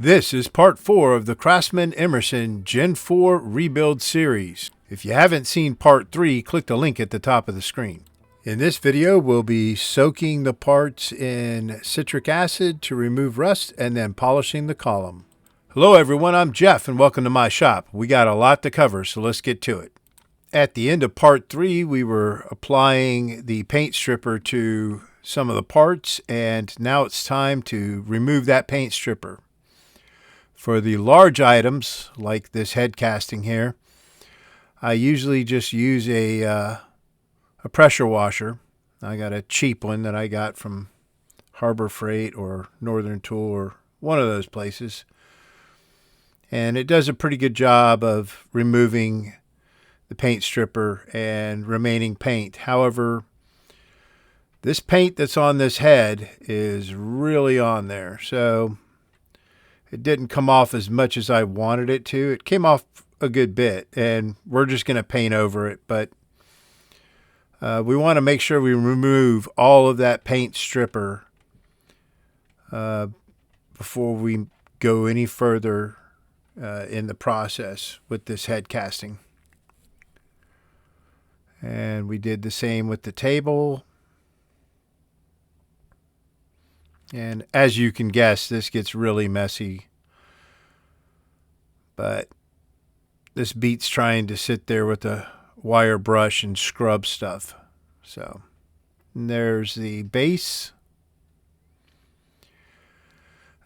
This is part 4 of the Craftsman Emerson Gen 4 Rebuild series. If you haven't seen part 3, click the link at the top of the screen. In this video, we'll be soaking the parts in citric acid to remove rust and then polishing the column. Hello everyone, I'm Jeff and welcome to my shop. We got a lot to cover, so let's get to it. At the end of part 3, we were applying the paint stripper to some of the parts, and now it's time to remove that paint stripper. For the large items, like this head casting here, I usually just use a pressure washer. I got a cheap one that I got from Harbor Freight or Northern Tool or one of those places. And it does a pretty good job of removing the paint stripper and remaining paint. However, this paint that's on this head is really on there. So it didn't come off as much as I wanted it to. It came off a good bit, and we're just going to paint over it. But we want to make sure we remove all of that paint stripper before we go any further in the process with this head casting. And we did the same with the table. And as you can guess, this gets really messy. But this beats trying to sit there with a wire brush and scrub stuff. So there's the base.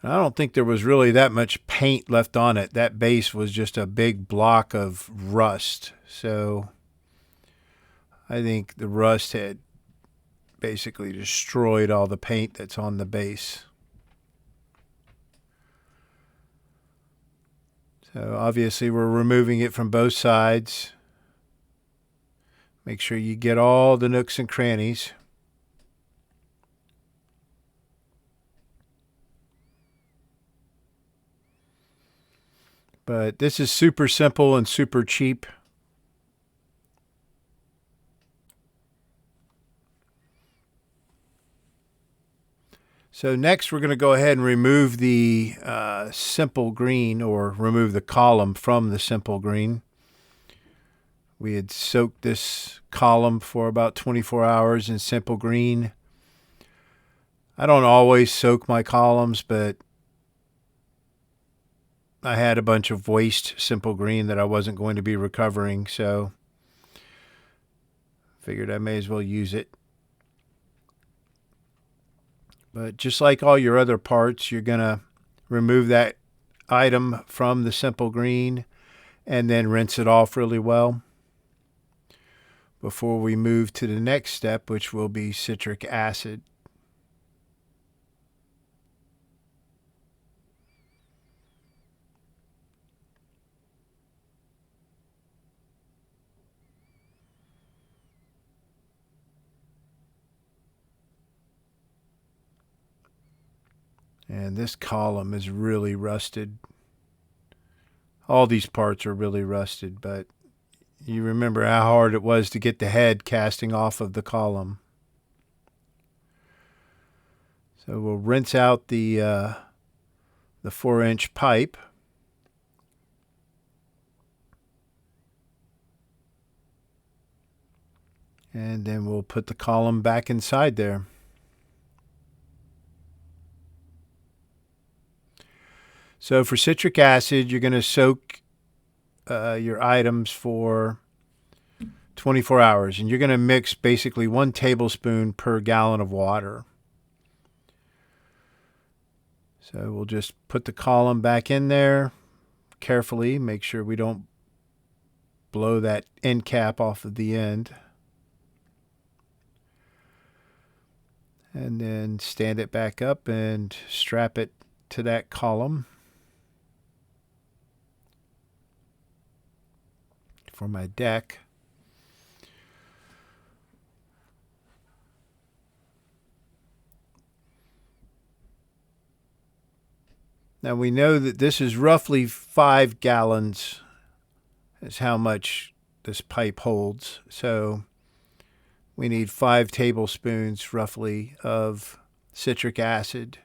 I don't think there was really that much paint left on it. That base was just a big block of rust. So I think the rust had basically destroyed all the paint that's on the base. So obviously we're removing it from both sides. Make sure you get all the nooks and crannies. But this is super simple and super cheap. So next we're going to go ahead and remove the simple green, or remove the column from the simple green. We had soaked this column for about 24 hours in simple green. I don't always soak my columns, but I had a bunch of waste simple green that I wasn't going to be recovering, so figured I may as well use it. But just like all your other parts, you're going to remove that item from the simple green and then rinse it off really well before we move to the next step, which will be citric acid. And this column is really rusted. All these parts are really rusted, but you remember how hard it was to get the head casting off of the column. So we'll rinse out the 4-inch pipe. And then we'll put the column back inside there. So for citric acid, you're going to soak your items for 24 hours. And you're going to mix basically 1 tablespoon per gallon of water. So we'll just put the column back in there carefully. Make sure we don't blow that end cap off of the end. And then stand it back up and strap it to that column. For my deck. Now we know that this is roughly 5 gallons is how much this pipe holds. So we need 5 tablespoons roughly of citric acid.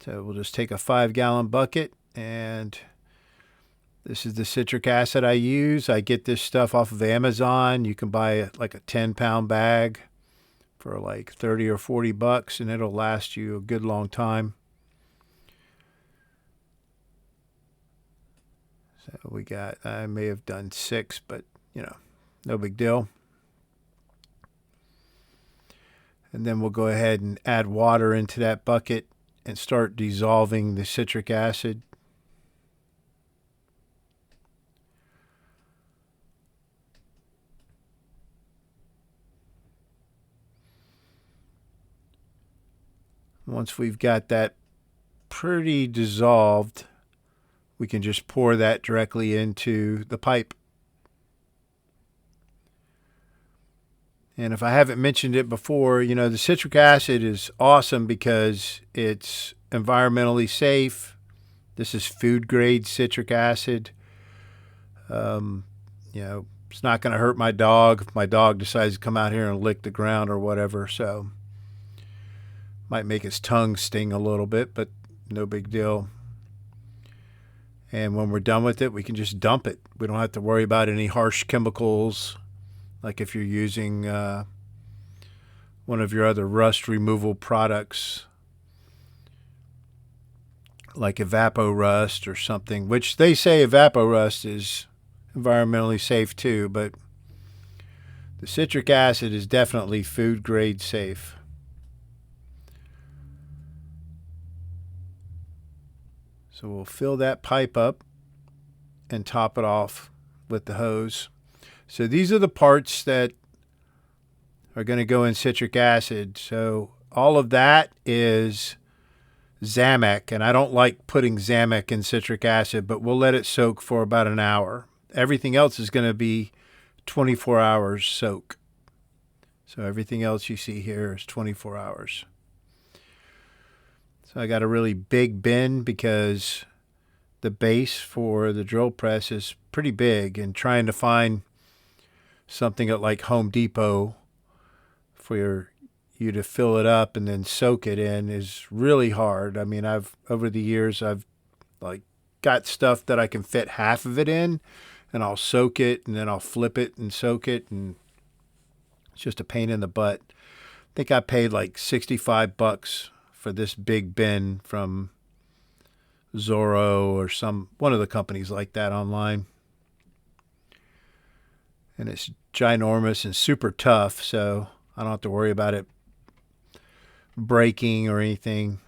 So we'll just take a 5-gallon bucket, and this is the citric acid I use. I get this stuff off of Amazon. You can buy like a 10-pound bag for like 30 or 40 bucks, and it'll last you a good long time. So we got, I may have done 6, but you know, no big deal. And then we'll go ahead and add water into that bucket and start dissolving the citric acid. Once we've got that pretty dissolved, we can just pour that directly into the pipe. And if I haven't mentioned it before, you know, the citric acid is awesome because it's environmentally safe. This is food grade citric acid. You know, it's not going to hurt my dog if my dog decides to come out here and lick the ground or whatever. So might make his tongue sting a little bit, but no big deal. And when we're done with it, we can just dump it. We don't have to worry about any harsh chemicals, like if you're using one of your other rust removal products, like Evapo-Rust or something, which they say Evapo-Rust is environmentally safe too, but the citric acid is definitely food grade safe. So we'll fill that pipe up and top it off with the hose. So these are the parts that are going to go in citric acid. So all of that is Zamek, and I don't like putting Zamek in citric acid, but we'll let it soak for about an hour. Everything else is going to be 24 hours soak. So everything else you see here is 24 hours. So I got a really big bin because the base for the drill press is pretty big, and trying to find something at like Home Depot for you to fill it up and then soak it in is really hard. I mean, over the years I've like got stuff that I can fit half of it in, and I'll soak it and then I'll flip it and soak it, and it's just a pain in the butt. I think I paid like 65 bucks for this big bin from Zorro or one of the companies like that online. And it's ginormous and super tough, so I don't have to worry about it breaking or anything.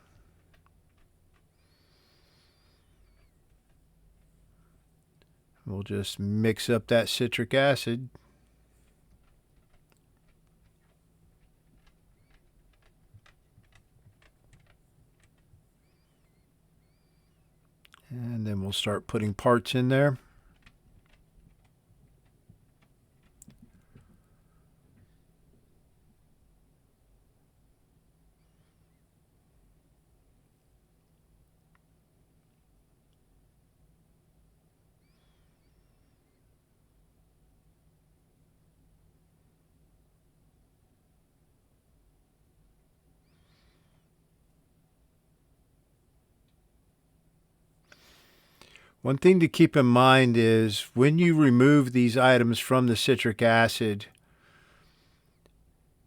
We'll just mix up that citric acid. And then we'll start putting parts in there. One thing to keep in mind is when you remove these items from the citric acid,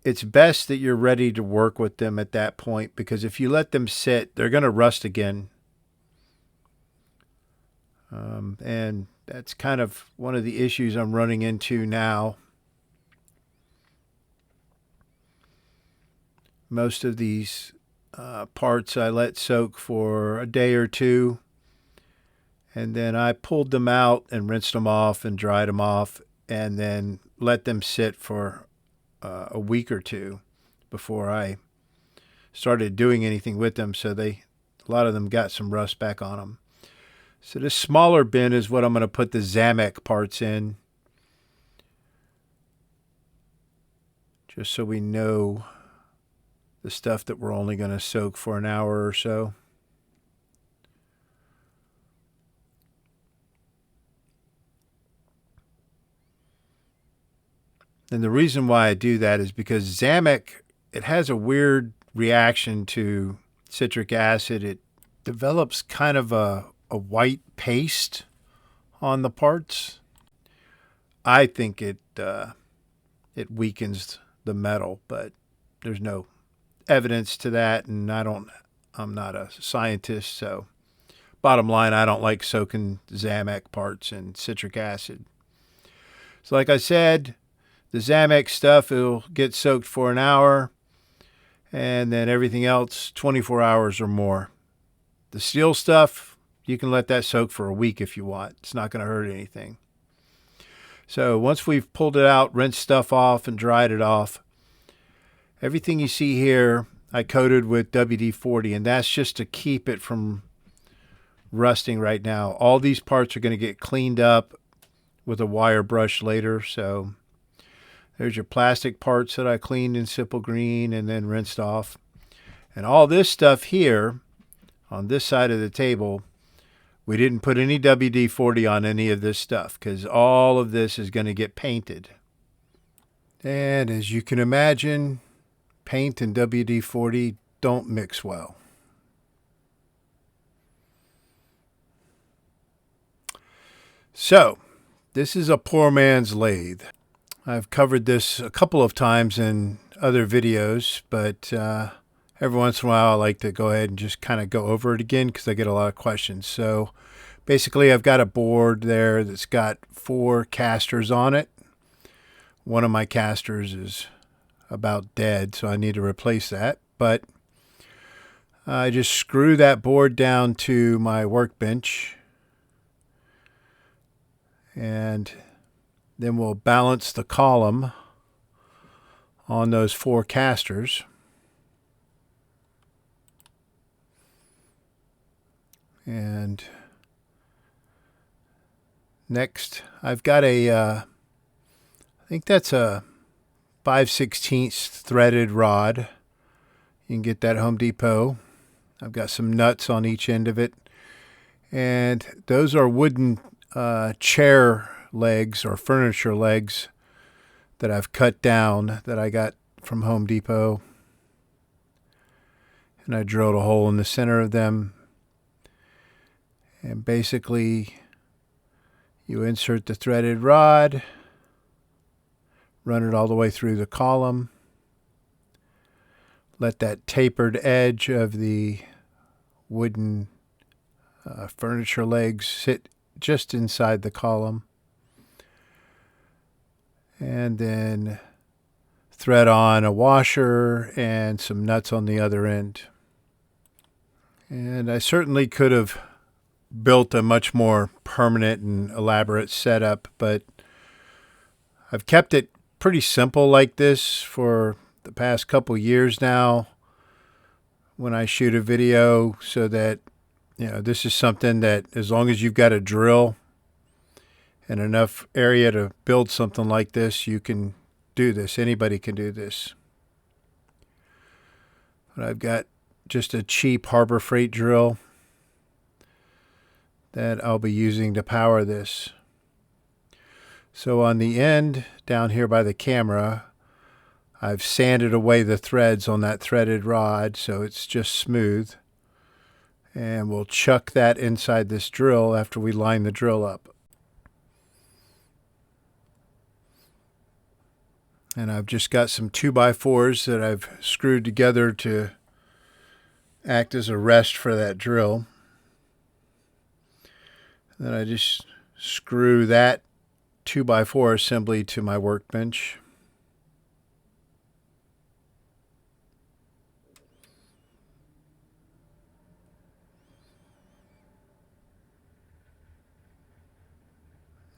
it's best that you're ready to work with them at that point, because if you let them sit, they're going to rust again. And that's kind of one of the issues I'm running into now. Most of these parts I let soak for a day or two, and then I pulled them out and rinsed them off and dried them off, and then let them sit for a week or two before I started doing anything with them. So a lot of them got some rust back on them. So this smaller bin is what I'm going to put the Zamek parts in, just so we know the stuff that we're only going to soak for an hour or so. And the reason why I do that is because Zamek, it has a weird reaction to citric acid. develops kind of a white paste on the parts. I think it weakens the metal, but there's no evidence to that, and I'm not a scientist, so bottom line, I don't like soaking Zamek parts in citric acid. So like I said, the Zamek stuff, it'll get soaked for an hour, and then everything else 24 hours or more. The steel stuff, you can let that soak for a week if you want. It's not going to hurt anything. So once we've pulled it out, rinsed stuff off, and dried it off, everything you see here, I coated with WD-40, and that's just to keep it from rusting right now. All these parts are going to get cleaned up with a wire brush later. So there's your plastic parts that I cleaned in Simple Green and then rinsed off. And all this stuff here on this side of the table, we didn't put any WD-40 on any of this stuff because all of this is going to get painted. And as you can imagine, paint and WD-40 don't mix well. So, this is a poor man's lathe. I've covered this a couple of times in other videos, but every once in a while I like to go ahead and just kind of go over it again because I get a lot of questions. So, basically I've got a board there that's got 4 casters on it. One of my casters is about dead, so I need to replace that. But I just screw that board down to my workbench, and then we'll balance the column on those 4 casters. And next, I've got I think that's a 5/16 threaded rod. You can get that at Home Depot. I've got some nuts on each end of it. And those are wooden chair legs or furniture legs that I've cut down that I got from Home Depot. And I drilled a hole in the center of them. And basically, you insert the threaded rod, run it all the way through the column, let that tapered edge of the wooden furniture legs sit just inside the column, and then thread on a washer and some nuts on the other end. And I certainly could have built a much more permanent and elaborate setup, but I've kept it pretty simple like this for the past couple years now when I shoot a video, so that this is something that as long as you've got a drill and enough area to build something like this, you can do this. Anybody can do this. But I've got just a cheap Harbor Freight drill that I'll be using to power this. So on the end down here by the camera, I've sanded away the threads on that threaded rod so it's just smooth. And we'll chuck that inside this drill after we line the drill up. And I've just got some 2x4s that I've screwed together to act as a rest for that drill. Then I just screw that 2x4 assembly to my workbench.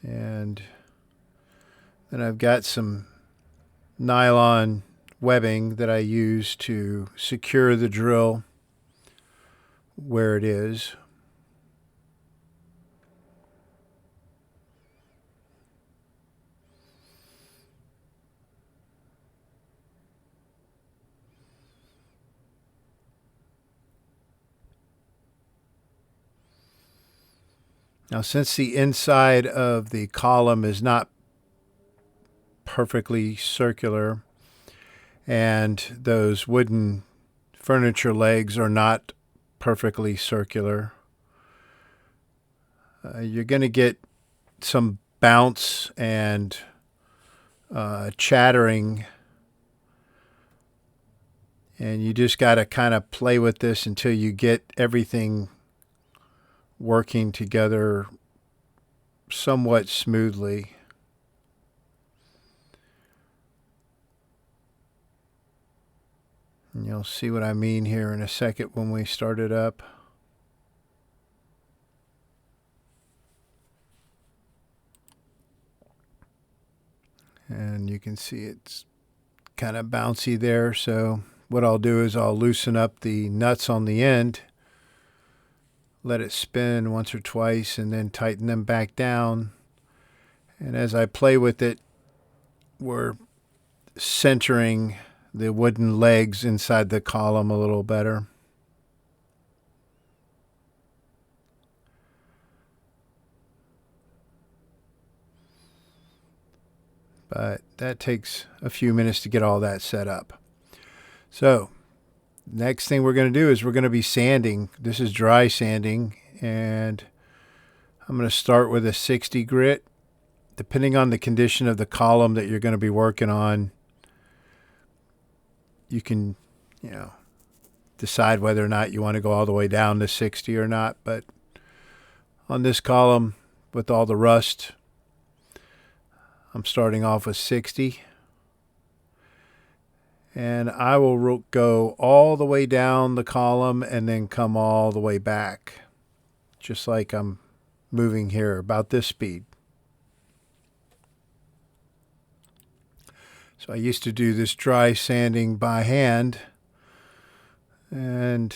And then I've got some nylon webbing that I use to secure the drill where it is. Now, since the inside of the column is not perfectly circular and those wooden furniture legs are not perfectly circular. You're going to get some bounce and chattering, and you just got to kind of play with this until you get everything working together somewhat smoothly. And you'll see what I mean here in a second when we start it up. And you can see it's kind of bouncy there. So what I'll do is I'll loosen up the nuts on the end, let it spin once or twice, and then tighten them back down. And as I play with it, we're centering the wooden legs inside the column a little better. But that takes a few minutes to get all that set up. So next thing we're going to do is we're going to be sanding. This is dry sanding, and I'm going to start with a 60 grit. Depending on the condition of the column that you're going to be working on, you can, decide whether or not you want to go all the way down to 60 or not. But on this column with all the rust, I'm starting off with 60. And I will go all the way down the column and then come all the way back, just like I'm moving here, about this speed. So I used to do this dry sanding by hand, and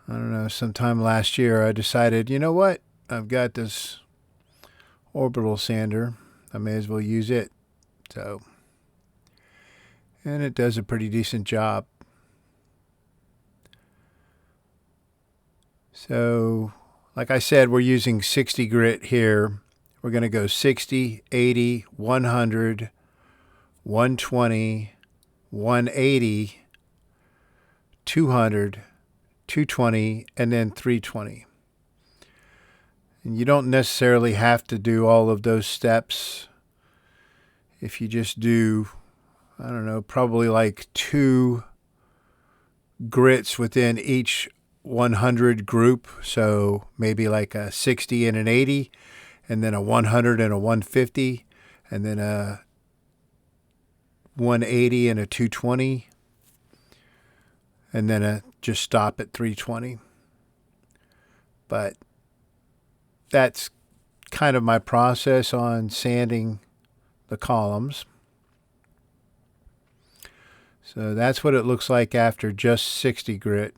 I don't know, sometime last year I decided, you know what, I've got this orbital sander, I may as well use it. So, and it does a pretty decent job. So, like I said, we're using 60 grit here. We're going to go 60, 80, 100, 120, 180, 200, 220, and then 320. And you don't necessarily have to do all of those steps. If you just do, I don't know, probably like 2 grits within each 100 group. So maybe like a 60 and an 80, and then a 100 and a 150, and then a 180 and a 220, and then just stop at 320. But that's kind of my process on sanding the columns. So that's what it looks like after just 60 grit.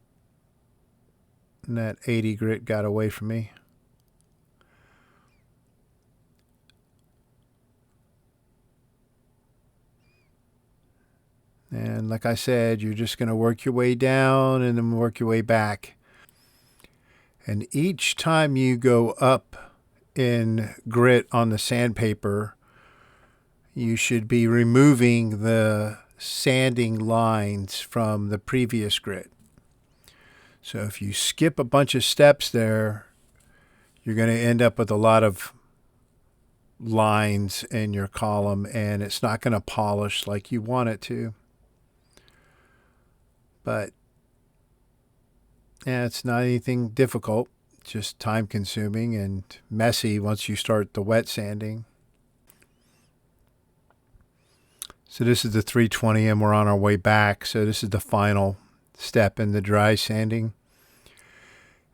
And that 80 grit got away from me. And like I said, you're just going to work your way down and then work your way back. And each time you go up in grit on the sandpaper, you should be removing the sanding lines from the previous grit. So if you skip a bunch of steps there, you're going to end up with a lot of lines in your column, and it's not going to polish like you want it to. But yeah, it's not anything difficult, just time consuming and messy once you start the wet sanding. So this is the 320 and we're on our way back. So this is the final step in the dry sanding.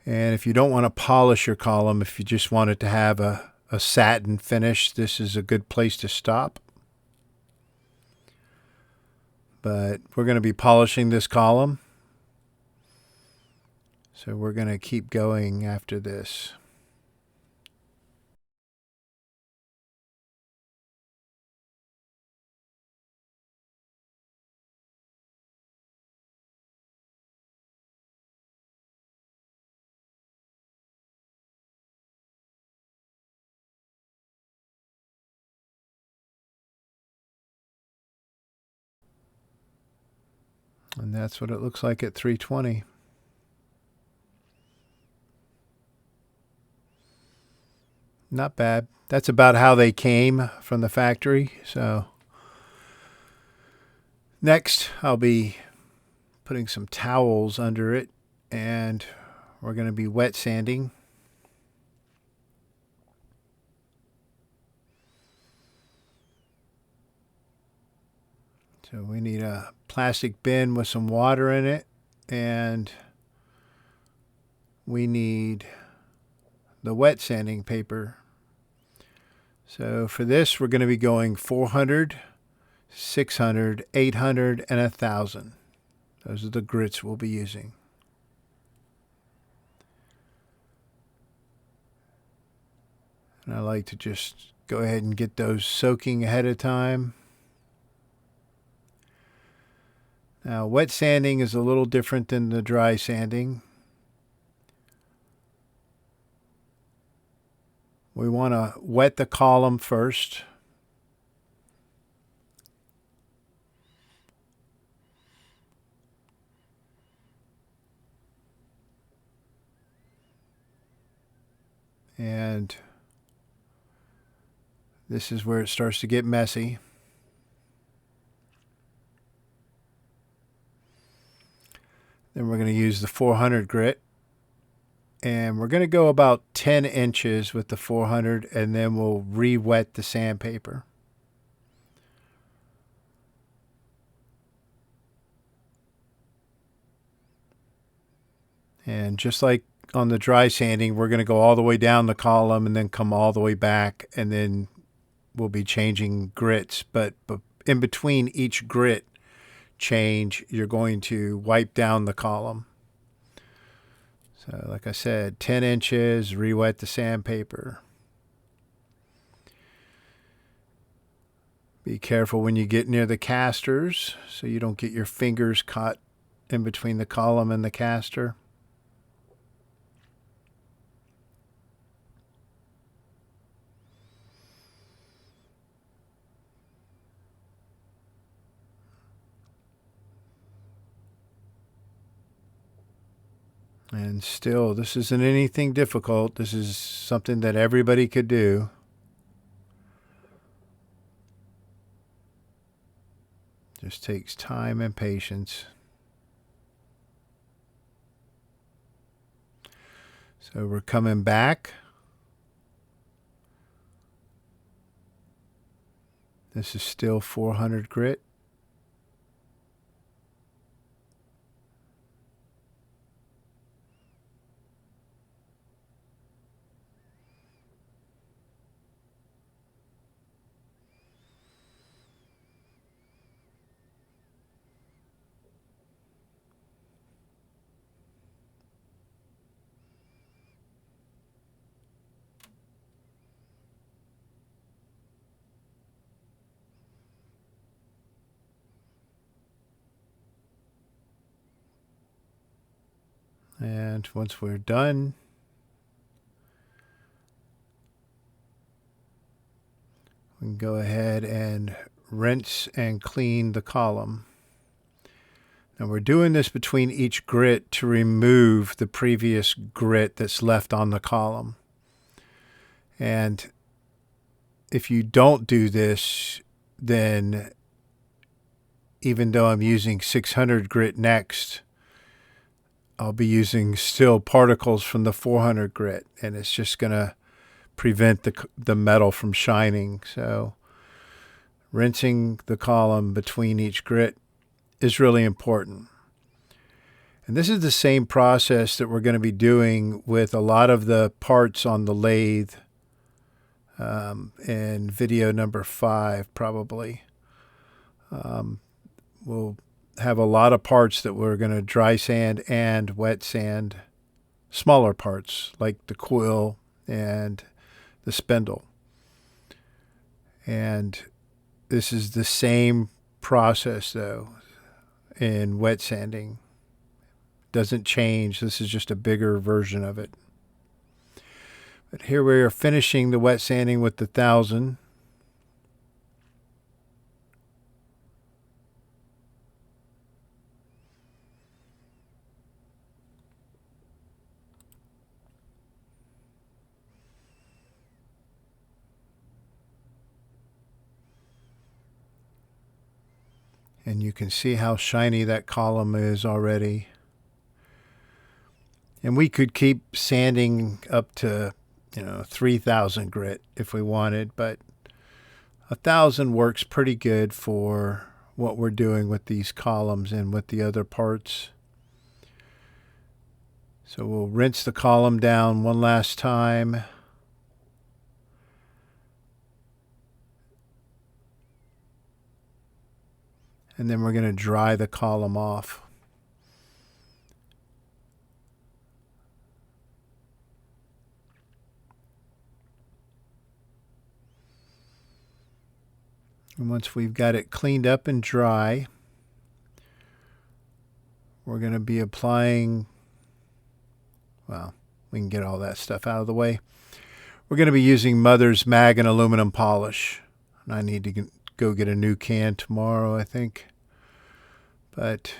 And if you don't want to polish your column, if you just want it to have a satin finish, this is a good place to stop. But we're going to be polishing this column. So we're going to keep going after this. And that's what it looks like at 320. Not bad. That's about how they came from the factory. So next I'll be putting some towels under it, and we're going to be wet sanding. So we need a plastic bin with some water in it, and we need the wet sanding paper. So for this, we're going to be going 400, 600, 800, and 1,000. Those are the grits we'll be using. And I like to just go ahead and get those soaking ahead of time. Now, wet sanding is a little different than the dry sanding. We want to wet the column first. And this is where it starts to get messy. Then we're going to use the 400 grit. And we're going to go about 10 inches with the 400, and then we'll re-wet the sandpaper. And just like on the dry sanding, we're going to go all the way down the column and then come all the way back, and then we'll be changing grits. But in between each grit change, you're going to wipe down the column. So like I said, 10 inches, re-wet the sandpaper. Be careful when you get near the casters so you don't get your fingers caught in between the column and the caster. And still, this isn't anything difficult. This is something that everybody could do. Just takes time and patience. So we're coming back. This is still 400 grit. And once we're done, we can go ahead and rinse and clean the column. Now we're doing this between each grit to remove the previous grit that's left on the column. And if you don't do this, then even though I'm using 600 grit next, I'll be using still particles from the 400 grit, and it's just going to prevent the metal from shining. So rinsing the column between each grit is really important. And this is the same process that we're going to be doing with a lot of the parts on the lathe in video number 5 probably. We'll have a lot of parts that we're going to dry sand and wet sand, smaller parts like the quill and the spindle. And this is the same process though in wet sanding. Doesn't change. This is just a bigger version of it. But here we are finishing the wet sanding with the 1,000. And you can see how shiny that column is already. And we could keep sanding up to, 3,000 grit if we wanted, but 1,000 works pretty good for what we're doing with these columns and with the other parts. So we'll rinse the column down one last time. And then we're going to dry the column off. And once we've got it cleaned up and dry, we're going to be applying, well, we can get all that stuff out of the way. We're going to be using Mother's Mag and aluminum polish. And I need to go get a new can tomorrow, I think. But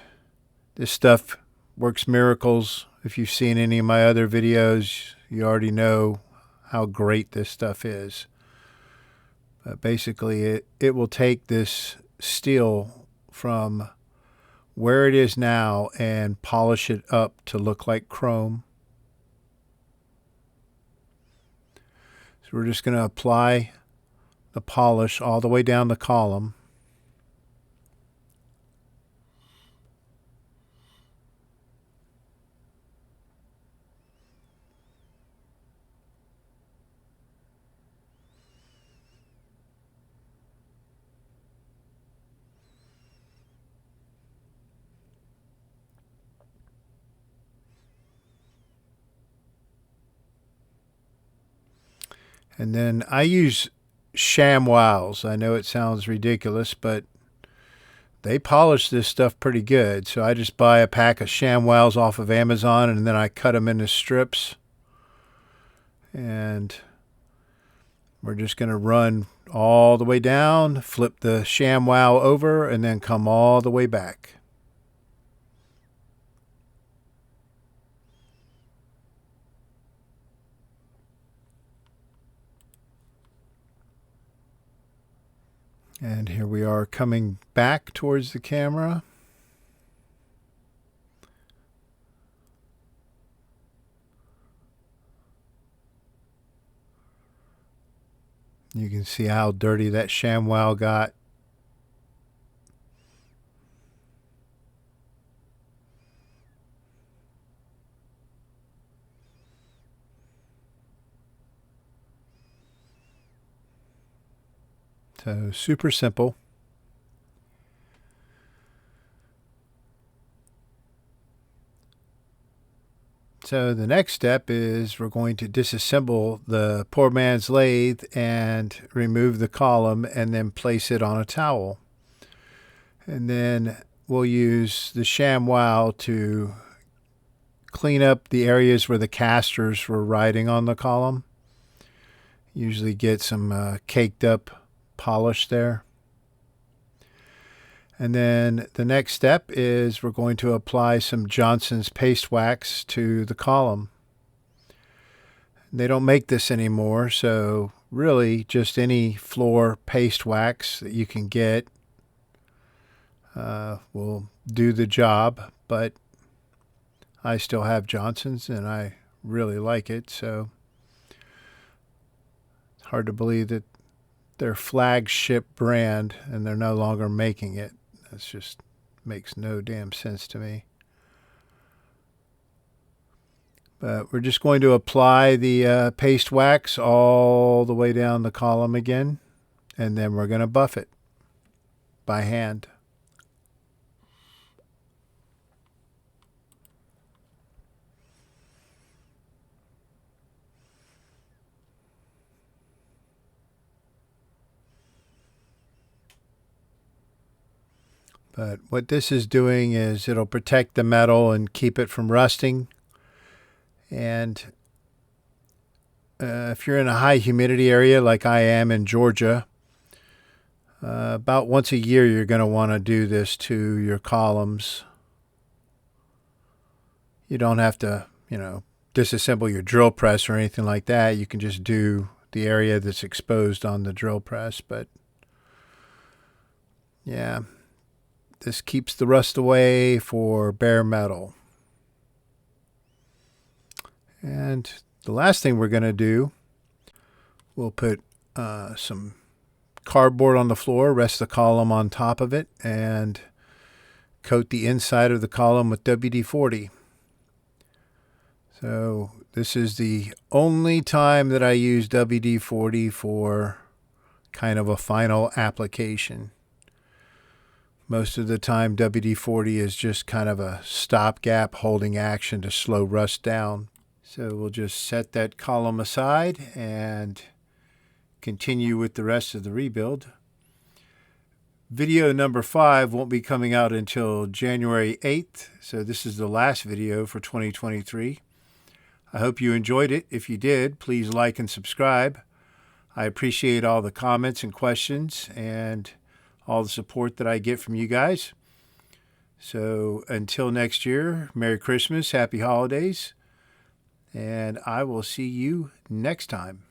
this stuff works miracles. If you've seen any of my other videos, you already know how great this stuff is. But basically, it will take this steel from where it is now and polish it up to look like chrome. So we're just going to apply the polish all the way down the column. And then I use ShamWows. I know it sounds ridiculous, but they polish this stuff pretty good. So I just buy a pack of ShamWows off of Amazon, and then I cut them into strips. And we're just going to run all the way down, flip the ShamWow over, and then come all the way back. And here we are coming back towards the camera. You can see how dirty that ShamWow got. So super simple. So the next step is we're going to disassemble the poor man's lathe and remove the column and then place it on a towel. And then we'll use the ShamWow to clean up the areas where the casters were riding on the column. Usually get some caked up polish there. And then the next step is we're going to apply some Johnson's paste wax to the column. They don't make this anymore, so really just any floor paste wax that you can get will do the job, but I still have Johnson's and I really like it, so it's hard to believe that their flagship brand and they're no longer making it. That just makes no damn sense to me. But we're just going to apply the paste wax all the way down the column again, and then we're going to buff it by hand. But what this is doing is it'll protect the metal and keep it from rusting. And if you're in a high humidity area like I am in Georgia, about once a year you're going to want to do this to your columns. You don't have to, disassemble your drill press or anything like that. You can just do the area that's exposed on the drill press. But yeah. This keeps the rust away for bare metal. And the last thing we're going to do, we'll put some cardboard on the floor, rest the column on top of it, and coat the inside of the column with WD-40. So this is the only time that I use WD-40 for kind of a final application. Most of the time WD-40 is just kind of a stopgap holding action to slow rust down. So we'll just set that column aside and continue with the rest of the rebuild. Video number 5 won't be coming out until January 8th, so this is the last video for 2023. I hope you enjoyed it. If you did, please like and subscribe. I appreciate all the comments and questions and all the support that I get from you guys. So until next year, Merry Christmas, Happy Holidays, and I will see you next time.